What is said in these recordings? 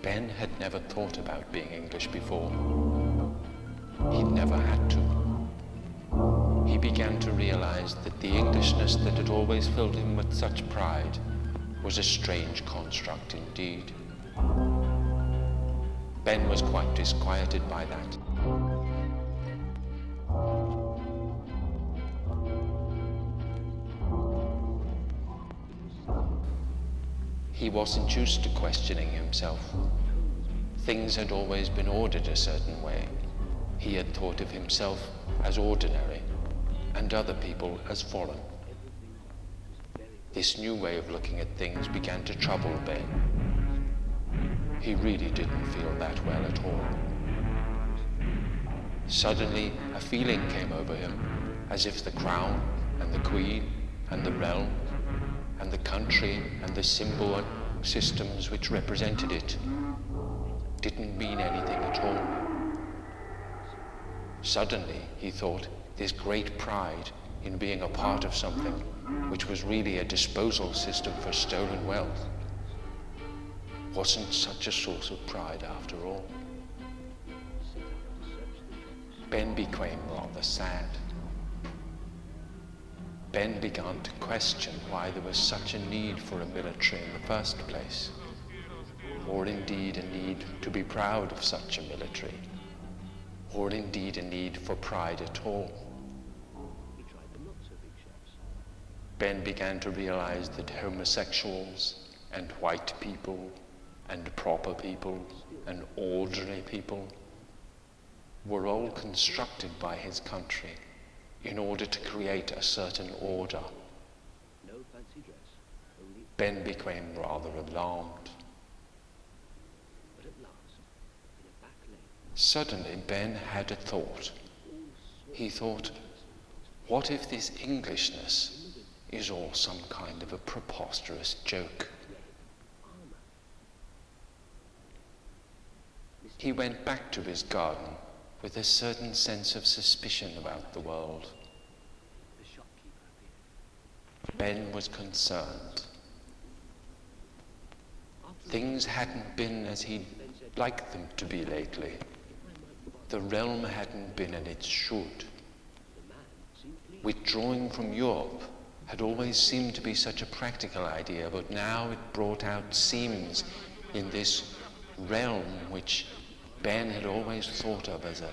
Ben had never thought about being English before. He'd never had to. He began to realize that the Englishness that had always filled him with such pride was a strange construct indeed. Ben was quite disquieted by that. He wasn't used to questioning himself. Things had always been ordered a certain way. He had thought of himself as ordinary and other people as foreign. This new way of looking at things began to trouble Ben. He really didn't feel that well at all. Suddenly, a feeling came over him as if the crown and the queen and the realm and the country and the symbol systems which represented it didn't mean anything at all. Suddenly, he thought, this great pride in being a part of something which was really a disposal system for stolen wealth wasn't such a source of pride after all. Ben became rather sad. Ben began to question why there was such a need for a military in the first place, or indeed a need to be proud of such a military, or indeed a need for pride at all. Ben began to realize that homosexuals and white people and proper people and ordinary people were all constructed by his country in order to create a certain order. Ben became rather alarmed. Suddenly Ben had a thought. He thought, what if this Englishness is all some kind of a preposterous joke? He went back to his garden with a certain sense of suspicion about the world. Ben was concerned. Things hadn't been as he'd liked them to be lately. The realm hadn't been as it should. Withdrawing from Europe had always seemed to be such a practical idea, but now it brought out seams in this realm which Ben had always thought of as a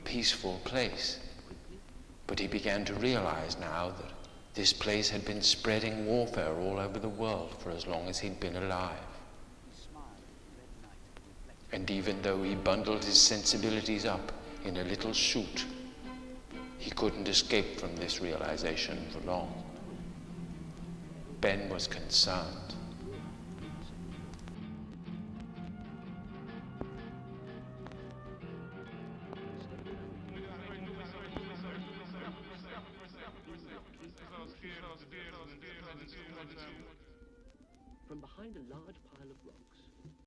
peaceful place. But he began to realize now that this place had been spreading warfare all over the world for as long as he'd been alive. And even though he bundled his sensibilities up in a little suit, he couldn't escape from this realization for long. Ben was concerned. From behind a large pile of rocks,